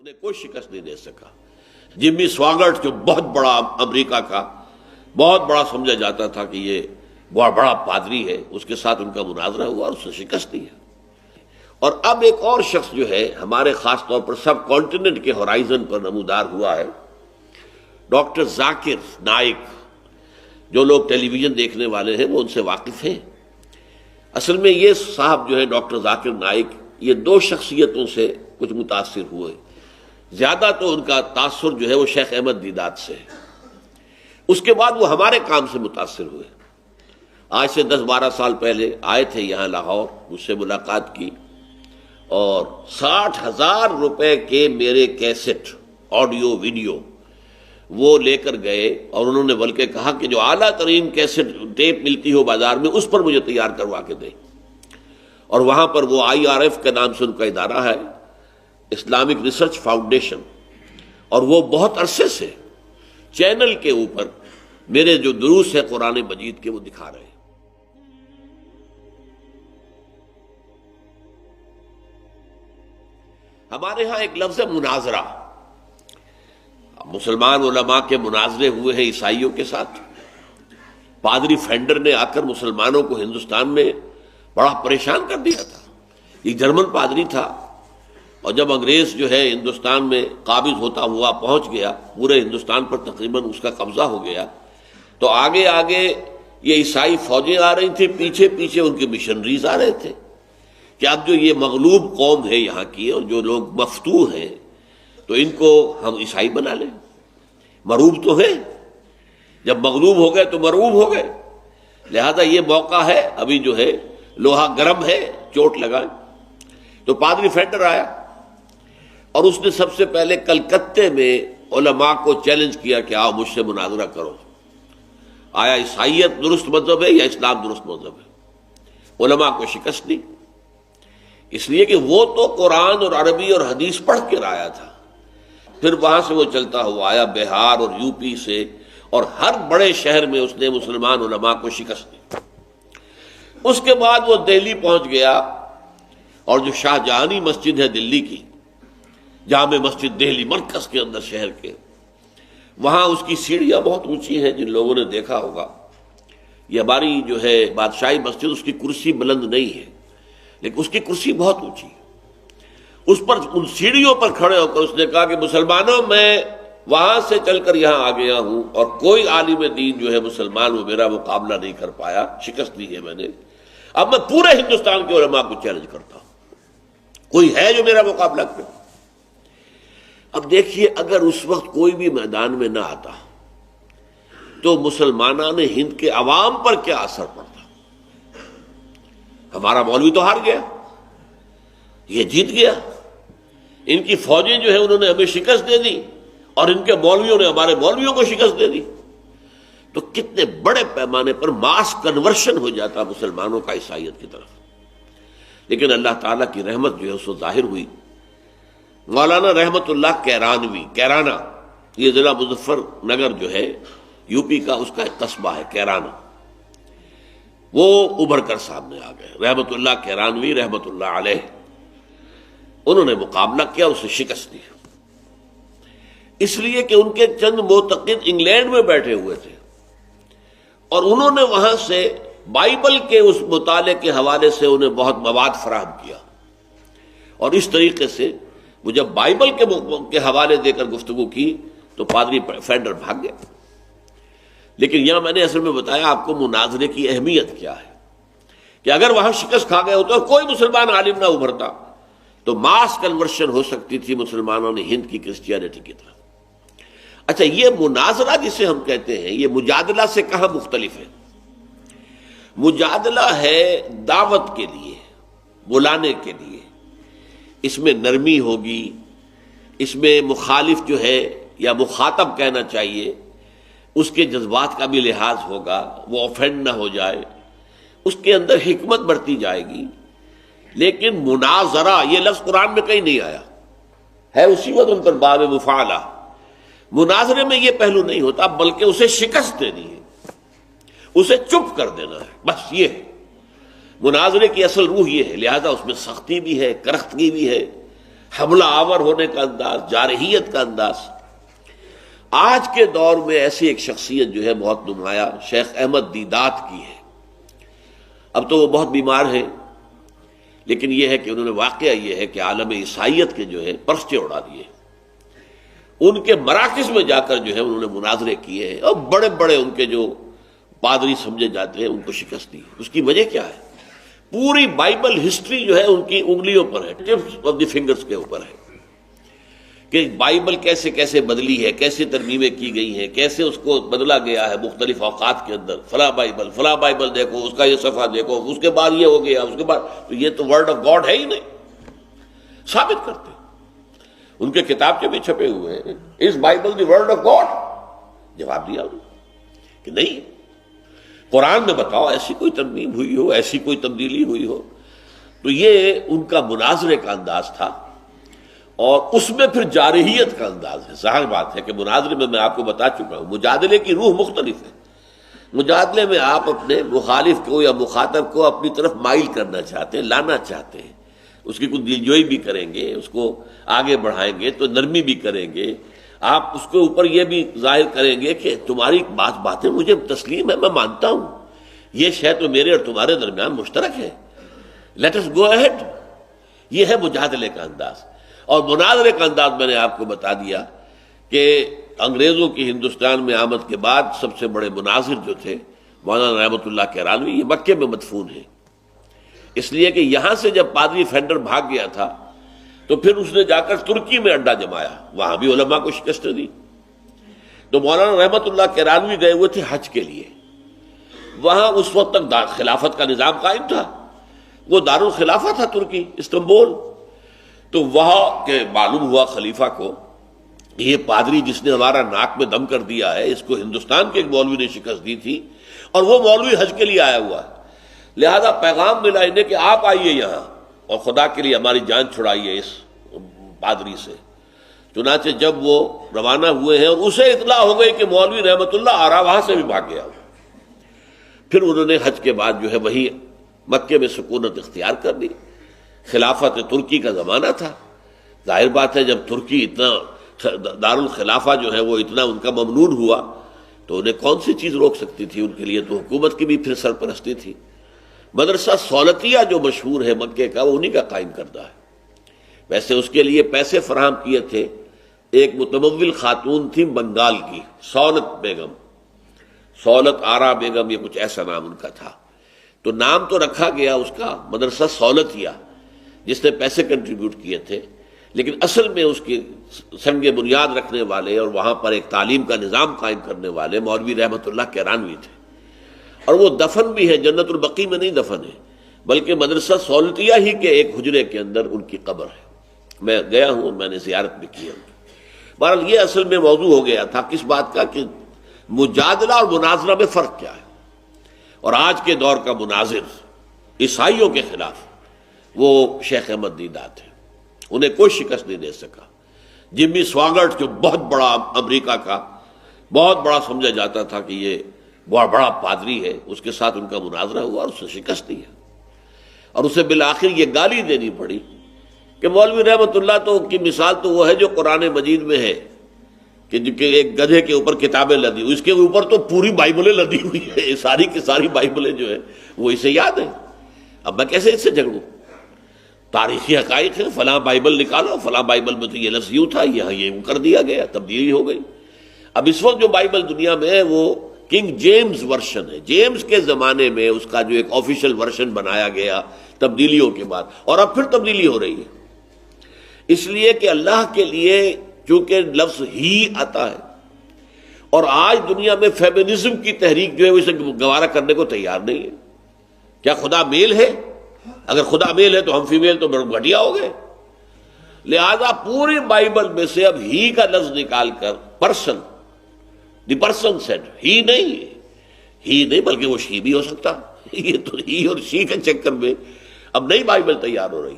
انہیں کوئی شکست نہیں دے سکا۔ جمی سواگرٹ جو بہت بڑا امریکہ کا بہت بڑا سمجھا جاتا تھا کہ یہ بہت بڑا پادری ہے، اس کے ساتھ ان کا مناظرہ ہوا اور اس نے شکست دی ہے۔ اور اب ایک اور شخص جو ہے ہمارے خاص طور پر سب کانٹیننٹ کے ہورائزن پر نمودار ہوا ہے، ڈاکٹر ذاکر نائک۔ جو لوگ ٹیلی ویژن دیکھنے والے ہیں وہ ان سے واقف ہیں۔ اصل میں یہ صاحب جو ہے ڈاکٹر ذاکر نائک، یہ دو شخصیتوں سے کچھ متاثر ہوئے۔ زیادہ تو ان کا تاثر جو ہے وہ شیخ احمد دیدات سے ہے، اس کے بعد وہ ہمارے کام سے متاثر ہوئے۔ آج سے 10-12 سال پہلے آئے تھے یہاں لاہور، مجھ سے ملاقات کی اور 60,000 روپے کے میرے کیسٹ آڈیو ویڈیو وہ لے کر گئے، اور انہوں نے بلکہ کہا کہ جو اعلیٰ ترین کیسٹ ٹیپ ملتی ہو بازار میں اس پر مجھے تیار کروا کے دیں۔ اور وہاں پر وہ IRF کے نام سے ان کا ادارہ ہے، اسلامک ریسرچ فاؤنڈیشن، اور وہ بہت عرصے سے چینل کے اوپر میرے جو دروس ہیں قرآن مجید کے وہ دکھا رہے ہیں۔ ہمارے ہاں ایک لفظ ہے مناظرہ۔ مسلمان علماء کے مناظرے ہوئے ہیں عیسائیوں کے ساتھ۔ پادری فینڈر نے آ کر مسلمانوں کو ہندوستان میں بڑا پریشان کر دیا تھا۔ یہ جرمن پادری تھا، اور جب انگریز جو ہے ہندوستان میں قابض ہوتا ہوا پہنچ گیا، پورے ہندوستان پر تقریباً اس کا قبضہ ہو گیا، تو آگے آگے یہ عیسائی فوجیں آ رہی تھیں، پیچھے پیچھے ان کے مشنریز آ رہے تھے کہ اب جو یہ مغلوب قوم ہے یہاں کی اور جو لوگ مفتوح ہیں تو ان کو ہم عیسائی بنا لیں۔ مروب تو ہے، جب مغلوب ہو گئے تو مرعوب ہو گئے، لہذا یہ موقع ہے، ابھی جو ہے لوہا گرم ہے، چوٹ لگائیں۔ تو پادری فینڈر آیا اور اس نے سب سے پہلے کلکتے میں علماء کو چیلنج کیا کہ آؤ مجھ سے مناظرہ کرو، آیا عیسائیت درست مذہب ہے یا اسلام درست مذہب ہے؟ علماء کو شکست دی، اس لیے کہ وہ تو قرآن اور عربی اور حدیث پڑھ کے آیا تھا۔ پھر وہاں سے وہ چلتا ہوا آیا بہار اور یوپی سے، اور ہر بڑے شہر میں اس نے مسلمان علماء کو شکست دی۔ اس کے بعد وہ دہلی پہنچ گیا، اور جو شاہ جہانی مسجد ہے دلی کی، جامع مسجد دہلی مرکز کے اندر شہر کے، وہاں اس کی سیڑھیاں بہت اونچی ہیں، جن لوگوں نے دیکھا ہوگا۔ یہ ہماری جو ہے بادشاہی مسجد، اس کی کرسی بلند نہیں ہے لیکن اس کی کرسی بہت اونچی ہے۔ اس پر ان سیڑھیوں پر کھڑے ہو کر اس نے کہا کہ مسلمانوں، میں وہاں سے چل کر یہاں آ گیا ہوں، اور کوئی عالم دین جو ہے مسلمان وہ میرا مقابلہ نہیں کر پایا، شکست دی ہے میں نے۔ اب میں پورے ہندوستان کے علماء کو چیلنج کرتا ہوں، کوئی ہے جو میرا مقابلہ کرے؟ اب دیکھیے، اگر اس وقت کوئی بھی میدان میں نہ آتا تو مسلمانان ہند کے عوام پر کیا اثر پڑتا؟ ہمارا مولوی تو ہار گیا، یہ جیت گیا، ان کی فوجیں جو ہے انہوں نے ہمیں شکست دے دی، اور ان کے مولویوں نے ہمارے مولویوں کو شکست دے دی۔ تو کتنے بڑے پیمانے پر ماس کنورشن ہو جاتا مسلمانوں کا عیسائیت کی طرف۔ لیکن اللہ تعالیٰ کی رحمت جو ہے اس کو ظاہر ہوئی۔ مولانا رحمت اللہ کیرانوی، کیرانہ، یہ ضلع مظفر نگر جو ہے یوپی کا، اس کا ایک قصبہ ہے کیرانہ، وہ ابھر کر سامنے آ گئے۔ رحمت اللہ کیرانوی رحمت اللہ علیہ، انہوں نے مقابلہ کیا، اسے شکست دی، اس لیے کہ ان کے چند معتقد انگلینڈ میں بیٹھے ہوئے تھے، اور انہوں نے وہاں سے بائبل کے اس مطالعے کے حوالے سے انہیں بہت مواد فراہم کیا، اور اس طریقے سے وہ جب بائبل کے حوالے دے کر گفتگو کی تو پادری فینڈر بھاگ گیا۔ لیکن یہاں میں نے اصل میں بتایا آپ کو مناظرے کی اہمیت کیا ہے، کہ اگر وہاں شکست کھا گئے ہوتے اور کوئی مسلمان عالم نہ ابھرتا تو ماس کنورشن ہو سکتی تھی مسلمانوں نے ہند کی کرسچینٹی کی طرف۔ اچھا، یہ مناظرہ جسے ہم کہتے ہیں، یہ مجادلہ سے کہاں مختلف ہے؟ مجادلہ ہے دعوت کے لیے، بلانے کے لیے، اس میں نرمی ہوگی، اس میں مخالف جو ہے یا مخاطب کہنا چاہیے، اس کے جذبات کا بھی لحاظ ہوگا، وہ اوفینڈ نہ ہو جائے، اس کے اندر حکمت برتی جائے گی۔ لیکن مناظرہ یہ لفظ قرآن میں کہیں نہیں آیا ہے، اسی وقت ان پر باب مفعلہ۔ مناظرے میں یہ پہلو نہیں ہوتا، بلکہ اسے شکست دینی ہے، اسے چپ کر دینا ہے، بس یہ ہے مناظرے کی اصل روح، یہ ہے۔ لہذا اس میں سختی بھی ہے، کرختگی بھی ہے، حملہ آور ہونے کا انداز، جارحیت کا انداز۔ آج کے دور میں ایسی ایک شخصیت جو ہے بہت نمایاں شیخ احمد دیدات کی ہے۔ اب تو وہ بہت بیمار ہیں، لیکن یہ ہے کہ انہوں نے واقعہ یہ ہے کہ عالم عیسائیت کے جو ہے پرچے اڑا دیے، ان کے مراکز میں جا کر جو ہے انہوں نے مناظرے کیے ہیں اور بڑے بڑے ان کے جو پادری سمجھے جاتے ہیں ان کو شکست دی۔ اس کی وجہ کیا ہے؟ پوری بائبل ہسٹری جو ہے ان کی انگلیوں پر ہے، ٹپس آف دی فنگرز کے اوپر ہے کہ بائبل کیسے کیسے بدلی ہے، کیسے ترمیمیں کی گئی ہیں، کیسے اس کو بدلا گیا ہے مختلف اوقات کے اندر۔ فلاں بائبل دیکھو، اس کا یہ صفحہ دیکھو، اس کے بعد یہ ہو گیا، اس کے بعد تو یہ تو ورڈ آف گاڈ ہے ہی نہیں، ثابت کرتے ان کے کتابچے بھی چھپے ہوئے ہیں، اس Bible the word of God? جواب دیا انہوں نے کہ نہیں، قرآن میں بتاؤ ایسی کوئی ترمیم ہوئی ہو، ایسی کوئی تبدیلی ہوئی ہو۔ تو یہ ان کا مناظرے کا انداز تھا، اور اس میں پھر جارحیت کا انداز ہے۔ ظاہر بات ہے کہ مناظرے میں آپ کو بتا چکا ہوں، مجادلے کی روح مختلف ہے۔ مجادلے میں آپ اپنے مخالف کو یا مخاطب کو اپنی طرف مائل کرنا چاہتے ہیں، لانا چاہتے ہیں، اس کی کچھ دلجوئی بھی کریں گے، اس کو آگے بڑھائیں گے تو نرمی بھی کریں گے، آپ اس کے اوپر یہ بھی ظاہر کریں گے کہ تمہاری باتیں مجھے تسلیم ہے، میں مانتا ہوں، یہ شے تو میرے اور تمہارے درمیان مشترک ہے، لیٹ اس گو اہیڈ۔ یہ ہے مجادلے کا انداز۔ اور مناظرے کا انداز میں نے آپ کو بتا دیا کہ انگریزوں کی ہندوستان میں آمد کے بعد سب سے بڑے مناظر جو تھے مولانا رحمۃ اللہ کیرانوی، یہ مکے میں مدفون ہیں، اس لیے کہ یہاں سے جب پادری فینڈر بھاگ گیا تھا تو پھر اس نے جا کر ترکی میں اڈا جمایا، وہاں بھی علماء کو شکست دی۔ تو مولانا رحمۃ اللہ کیرانوی گئے ہوئے تھے حج کے لیے، وہاں اس وقت تک خلافت کا نظام قائم تھا، وہ دارالخلافہ تھا ترکی، استنبول۔ تو وہاں کے معلوم ہوا خلیفہ کو یہ پادری جس نے ہمارا ناک میں دم کر دیا ہے، اس کو ہندوستان کے ایک مولوی نے شکست دی تھی، اور وہ مولوی حج کے لیے آیا ہوا ہے، لہذا پیغام ملا انہیں کہ آپ آئیے یہاں اور خدا کے لیے ہماری جان چھڑائیے اس پادری سے۔ چنانچہ جب وہ روانہ ہوئے ہیں اور اسے اطلاع ہو گئی کہ مولوی رحمت اللہ آ رہا، وہاں سے بھی بھاگ گیا، پھر انہوں نے حج کے بعد جو ہے وہی مکے میں سکونت اختیار کر دی۔ خلافت ترکی کا زمانہ تھا، ظاہر بات ہے جب ترکی اتنا دارالخلافہ جو ہے وہ اتنا ان کا ممنون ہوا تو انہیں کون سی چیز روک سکتی تھی؟ ان کے لیے تو حکومت کی بھی پھر سرپرستی تھی۔ مدرسہ سولتیہ جو مشہور ہے مکے کا، وہ انہی کا قائم کردہ ہے۔ ویسے اس کے لیے پیسے فراہم کیے تھے ایک متمول خاتون تھی بنگال کی، سولت بیگم، سولت آرا بیگم، یہ کچھ ایسا نام ان کا تھا۔ تو نام تو رکھا گیا اس کا مدرسہ سولتیہ، جس نے پیسے کنٹریبیوٹ کیے تھے، لیکن اصل میں اس کی سنگ بنیاد رکھنے والے اور وہاں پر ایک تعلیم کا نظام قائم کرنے والے مولوی رحمت اللہ کیرانوی تھے، اور وہ دفن بھی ہے، جنت البقیع میں نہیں دفن ہے، بلکہ مدرسہ سولتیہ ہی کے ایک حجرے کے اندر ان کی قبر ہے۔ میں گیا ہوں، میں نے زیارت بھی کی ہے۔ بہرحال یہ اصل میں موضوع ہو گیا تھا کس بات کا کہ مجادلہ اور مناظرہ میں فرق کیا ہے، اور آج کے دور کا مناظر عیسائیوں کے خلاف وہ شیخ احمد دیدات ہے، انہیں کوئی شکست نہیں دے سکا۔ جمی سواگرٹ جو بہت بڑا امریکہ کا بہت بڑا سمجھا جاتا تھا کہ یہ بہت بڑا پادری ہے، اس کے ساتھ ان کا مناظرہ ہوا اور اس سے شکست دی ہے، اور اسے بالآخر یہ گالی دینی پڑی کہ مولوی رحمت اللہ تو کی مثال تو وہ ہے جو قرآن مجید میں ہے کہ ایک گدھے کے اوپر کتابیں لدی ہوئی، اس کے اوپر تو پوری بائبلیں لدی ہوئی ہے، ساری کی ساری بائبلیں جو ہے وہ اسے یاد ہیں۔ اب میں کیسے اس سے جھگڑوں؟ تاریخی حقائق ہے، فلاں بائبل نکالو، فلاں بائبل میں تو یہ لفظ یوں تھا، یہاں یہ کر دیا گیا، تبدیلی ہو گئی۔ اب اس وقت جو بائبل دنیا میں ہے وہ کنگ جیمز ورشن ہے، جیمز کے زمانے میں اس کا جو ایک آفیشیل ورشن بنایا گیا تبدیلیوں کے بعد، اور اب پھر تبدیلی ہو رہی ہے، اس لیے کہ اللہ کے لیے چونکہ لفظ ہی آتا ہے، اور آج دنیا میں فیمنزم کی تحریک جو ہے وہ اسے گوارا کرنے کو تیار نہیں ہے۔ کیا خدا میل ہے؟ اگر خدا میل ہے تو ہم فیمیل تو گھٹیا ہو گئے، لہذا پوری بائبل میں سے اب ہی کا لفظ نکال کر پرسن، دی پرسن سیڈ، ہی نہیں بلکہ وہ شی بھی ہو سکتا، یہ تو ہی اور شی کے چکر میں اب نئی بائبل تیار ہو رہی۔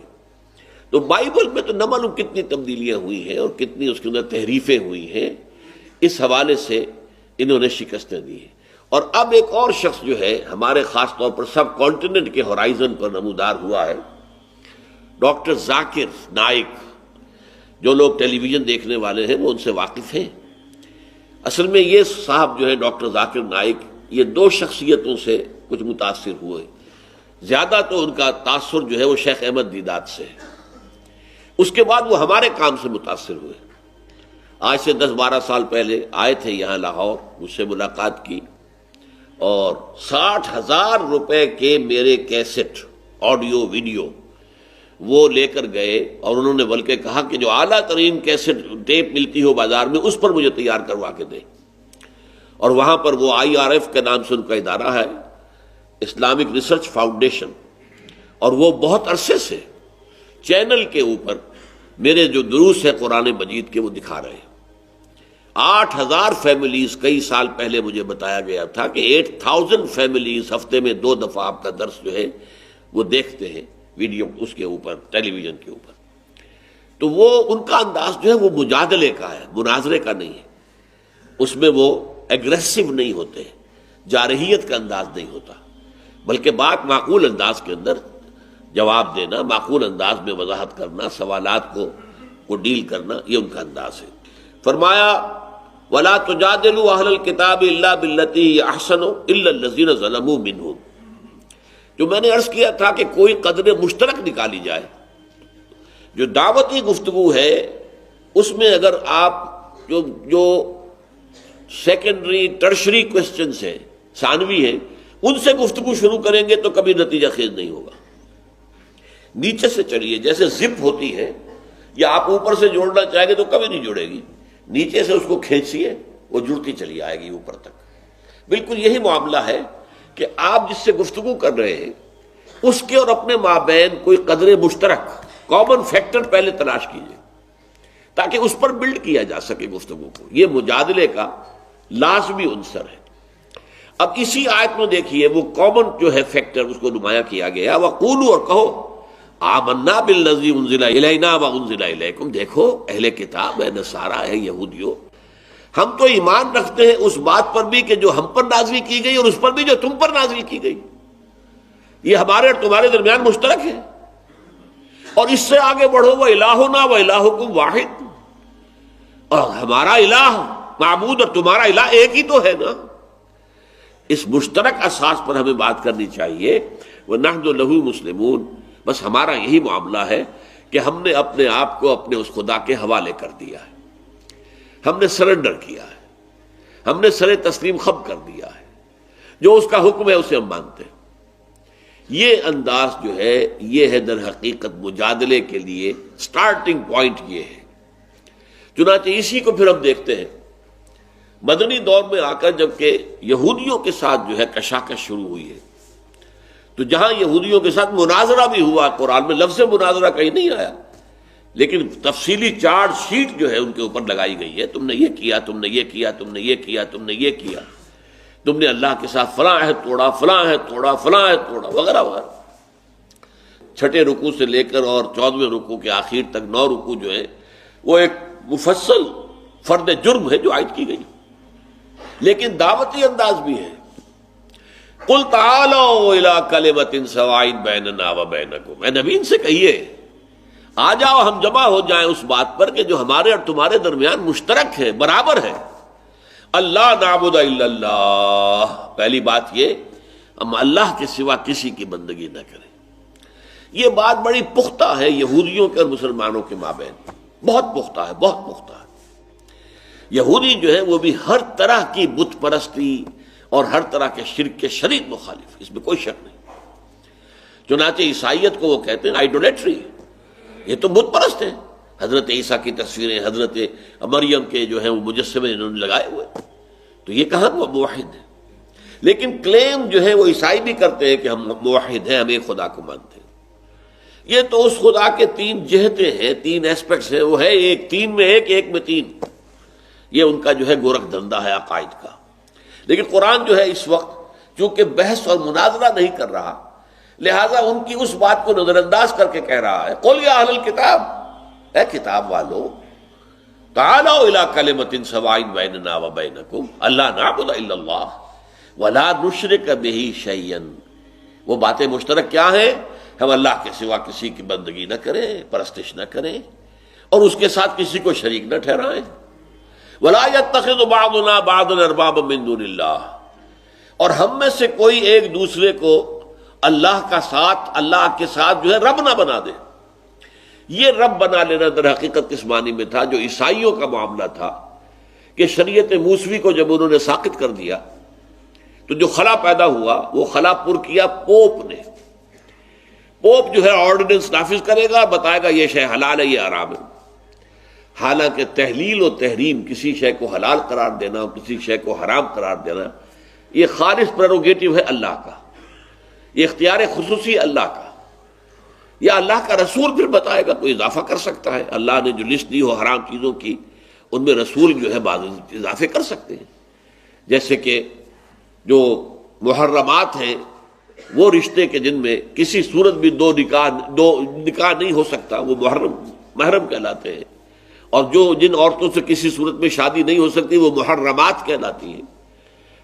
تو بائبل میں تو نہ معلوم کتنی تبدیلیاں ہوئی ہیں اور کتنی اس کے اندر تحریفیں ہوئی ہیں، اس حوالے سے انہوں نے شکستیں دی ہیں۔ اور اب ایک اور شخص جو ہے ہمارے خاص طور پر سب کانٹیننٹ کے ہورائزن پر نمودار ہوا ہے، ڈاکٹر ذاکر نائک، جو لوگ ٹیلی ویژن دیکھنے والے ہیں وہ ان سے واقف ہیں۔ اصل میں یہ صاحب جو ہے ڈاکٹر ذاکر نائک، یہ دو شخصیتوں سے کچھ متاثر ہوئے، زیادہ تو ان کا تاثر جو ہے وہ شیخ احمد دیدات سے ہے، اس کے بعد وہ ہمارے کام سے متاثر ہوئے۔ آج سے 10-12 سال پہلے آئے تھے یہاں لاہور، مجھ سے ملاقات کی، اور 60,000 روپے کے میرے کیسٹ آڈیو ویڈیو وہ لے کر گئے، اور انہوں نے بلکہ کہا کہ جو اعلیٰ ترین کیسٹ ٹیپ ملتی ہو بازار میں اس پر مجھے تیار کروا کے دیں۔ اور وہاں پر وہ IRF کے نام سے ان کا ادارہ ہے، اسلامک ریسرچ فاؤنڈیشن، اور وہ بہت عرصے سے چینل کے اوپر میرے جو دروس ہے قرآن مجید کے وہ دکھا رہے ہیں۔ 8,000 فیملیز، کئی سال پہلے مجھے بتایا گیا تھا کہ 8,000 فیملیز ہفتے میں 2 دفعہ آپ کا درس جو ہے وہ دیکھتے ہیں ویڈیو اس کے اوپر، ٹیلی ویژن کے اوپر۔ تو وہ ان کا انداز جو ہے وہ مجادلے کا ہے، مناظرے کا نہیں ہے، اس میں وہ ایگریسو نہیں ہوتے، جارحیت کا انداز نہیں ہوتا، بلکہ بات معقول انداز کے اندر جواب دینا، معقول انداز میں وضاحت کرنا، سوالات کو ڈیل کرنا، یہ ان کا انداز ہے۔ فرمایا وَلَا تُجَادِلُوا أَهْلَ الْكِتَابِ إِلَّا بِالَّتِي هِيَ أَحْسَنُ إِلَّا الَّذِينَ ظَلَمُوا مِنْهُمْ، جو میں نے عرض کیا تھا کہ کوئی قدر مشترک نکالی جائے، جو دعوتی گفتگو ہے اس میں اگر آپ جو سیکنڈری ٹرشری کوسچنز ہیں، ثانوی ہیں، ان سے گفتگو شروع کریں گے تو کبھی نتیجہ خیز نہیں ہوگا۔ نیچے سے چلیے، جیسے زپ ہوتی ہے، یا آپ اوپر سے جوڑنا چاہیں گے تو کبھی نہیں جڑے گی، نیچے سے اس کو کھینچیے، وہ جڑتی چلی آئے گی اوپر تک۔ بالکل یہی معاملہ ہے کہ آپ جس سے گفتگو کر رہے ہیں اس کے اور اپنے مابین کوئی قدر مشترک، کامن فیکٹر پہلے تلاش کیجیے تاکہ اس پر بلڈ کیا جا سکے گفتگو کو۔ یہ مجادلے کا لازمی عنصر ہے۔ اب اسی آیت میں دیکھیے وہ کامن جو ہے فیکٹر اس کو نمایاں کیا گیا، وَقُولُوا، اور کہو، آمنا بالذی انزل الینا وانزل الیکم، دیکھو اہل کتاب ہے، نصارا ہے، یہودیوں، ہم تو ایمان رکھتے ہیں اس بات پر بھی کہ جو ہم پر نازل کی گئی اور اس پر بھی جو تم پر نازل کی گئی، یہ ہمارے اور تمہارے درمیان مشترک ہے۔ اور اس سے آگے بڑھو، وَإِلَٰهُنَا وَإِلَٰهُكُمْ وَاحِدٌ، اور ہمارا الہ، معبود اور تمہارا الہ ایک ہی تو ہے نا۔ اس مشترک اساس پر ہمیں بات کرنی چاہیے۔ وَنَحْنُ لَهُ مُسْلِمُونَ، بس ہمارا یہی معاملہ ہے کہ ہم نے اپنے آپ کو اپنے اس خدا کے حوالے کر دیا ہے، ہم نے سرنڈر کیا ہے، ہم نے سر تسلیم خم کر دیا ہے، جو اس کا حکم ہے اسے ہم مانتے ہیں۔ یہ انداز جو ہے یہ ہے در حقیقت مجادلے کے لیے سٹارٹنگ پوائنٹ یہ ہے۔ چنانچہ اسی کو پھر ہم دیکھتے ہیں مدنی دور میں آ کر، جبکہ یہودیوں کے ساتھ جو ہے کشاکش شروع ہوئی ہے، تو جہاں یہودیوں کے ساتھ مناظرہ بھی ہوا، قرآن میں لفظ مناظرہ کہیں نہیں آیا، لیکن تفصیلی چارج شیٹ جو ہے ان کے اوپر لگائی گئی ہے، تم نے یہ کیا، تم نے یہ کیا، تم نے یہ کیا، تم نے یہ کیا، تم نے اللہ کے ساتھ فلاں عہد توڑا، فلاں عہد توڑا، فلاں عہد توڑا، وغیرہ وغیرہ۔ چھٹے رکوع سے لے کر اور 14ویں رکوع کے آخر تک 9 رکوع جو ہے وہ ایک مفصل فرد جرم ہے جو عائد کی گئی، لیکن دعوتی انداز بھی ہے۔ قُلْ تَعَالَوْا إِلَىٰ كَلِمَةٍ سَوَاءٍ بَيْنَنَا وَبَيْنَكُمْ، اے نبی ان سے کہیے آ جاؤ ہم جمع ہو جائیں اس بات پر کہ جو ہمارے اور تمہارے درمیان مشترک ہے، برابر ہے۔ اللہ نعبد الا اللہ، پہلی بات یہ ہم اللہ کے سوا کسی کی بندگی نہ کریں۔ یہ بات بڑی پختہ ہے یہودیوں کے اور مسلمانوں کے مابین، بہت پختہ ہے، بہت پختہ ہے۔ یہودی جو ہے وہ بھی ہر طرح کی بت پرستی اور ہر طرح کے شرک کے شدید مخالف، اس میں کوئی شک نہیں۔ چنانچہ عیسائیت کو وہ کہتے ہیں آئیڈولیٹری، یہ تو بت پرست ہیں، حضرت عیسیٰ کی تصویریں، حضرت مریم کے جو ہیں وہ مجسمے انہوں نے لگائے ہوئے، تو یہ کہاں وہ موحد ہے؟ لیکن کلیم جو ہے وہ عیسائی بھی کرتے ہیں کہ ہم موحد ہیں، ہم ایک خدا کو مانتے ہیں۔ یہ تو اس خدا کے 3 جہتیں ہیں، 3 ایسپیکٹس ہیں، وہ ہے ایک، 3 میں ایک، ایک میں 3۔ یہ ان کا جو ہے گورکھ دھندا ہے عقائد کا۔ لیکن قرآن جو ہے اس وقت چونکہ بحث اور مناظرہ نہیں کر رہا، لہٰذا ان کی اس بات کو نظر انداز کر کے کہہ رہا ہے، قُلْ يَا أَهْلَ الْكِتَابِ، اے کتاب والو، تَعَالَوْا إِلَىٰ كَلِمَةٍ سَوَاءٍ بَيْنَنَا وَبَيْنَكُمْ أَلَّا نَعْبُدَ إِلَّا اللَّهَ وَلَا نُشْرِكَ بِهِ شَيْئًا۔ وہ باتیں مشترک کیا ہیں؟ ہم اللہ کے سوا کسی کی بندگی نہ کریں، پرستش نہ کریں، اور اس کے ساتھ کسی کو شریک نہ ٹھہرائیں. وَلَا يَتَّخِذُ بَعْضُنَا بَعْضًا أَرْبَابًا مِّن دُونِ اللَّهِ، اور ہم میں سے کوئی ایک دوسرے کو اللہ کے ساتھ جو ہے رب نہ بنا دے. یہ رب بنا لینا در حقیقت کس معنی میں تھا؟ جو عیسائیوں کا معاملہ تھا کہ شریعت موسوی کو جب انہوں نے ساقط کر دیا تو جو خلا پیدا ہوا وہ خلا پر کیا پوپ نے. پوپ جو ہے آرڈیننس نافذ کرے گا، بتائے گا یہ شے حلال ہے یہ حرام ہے. حالانکہ تحلیل و تحریم، کسی شے کو حلال قرار دینا اور کسی شے کو حرام قرار دینا، یہ خالص پریروگیٹو ہے اللہ کا، یہ اختیار خصوصی اللہ کا. یا اللہ کا رسول پھر بتائے گا، کوئی اضافہ کر سکتا ہے. اللہ نے جو لسٹ دی ہو حرام چیزوں کی، ان میں رسول جو ہے بعض اضافے کر سکتے ہیں. جیسے کہ جو محرمات ہیں وہ رشتے کے جن میں کسی صورت بھی دو نکاح نہیں ہو سکتا، وہ محرم کہلاتے ہیں. اور جو جن عورتوں سے کسی صورت میں شادی نہیں ہو سکتی وہ محرمات کہلاتی ہیں.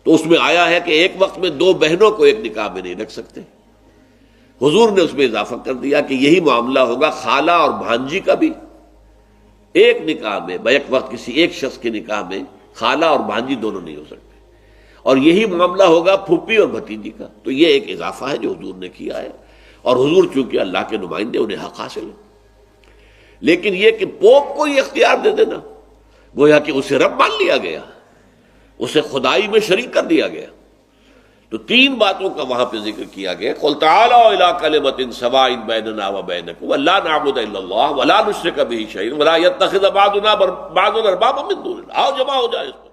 تو اس میں آیا ہے کہ ایک وقت میں دو بہنوں کو ایک نکاح میں نہیں رکھ سکتے. حضور نے اس میں اضافہ کر دیا کہ یہی معاملہ ہوگا خالہ اور بھانجی کا بھی. ایک نکاح میں بیک وقت کسی ایک شخص کے نکاح میں خالہ اور بھانجی دونوں نہیں ہو سکتے. اور یہی معاملہ ہوگا پھوپھی اور بھتیجی کا. تو یہ ایک اضافہ ہے جو حضور نے کیا ہے، اور حضور چونکہ اللہ کے نمائندے انہیں حق حاصل ہے. لیکن یہ کہ پوپ کو یہ اختیار دے دینا، گویا کہ اسے رب مان لیا گیا، اسے خدائی میں شریک کر دیا گیا. تو تین باتوں کا وہاں پہ ذکر کیا گیا. قُلْ تَعَالَوْا إِلَىٰ كَلِمَةٍ سَوَاءٍ بَيْنَنَا وَبَيْنَكُمْ أَلَّا نَعْبُدَ إِلَّا اللَّهَ وَلَا نُشْرِكَ بِهِ شَيْئًا وَلَا يَتَّخِذَ بَعْضُنَا بَعْضًا أَرْبَابًا مِّن دُونِ اللَّهِ. آؤ جمع ہو جائے اس پر.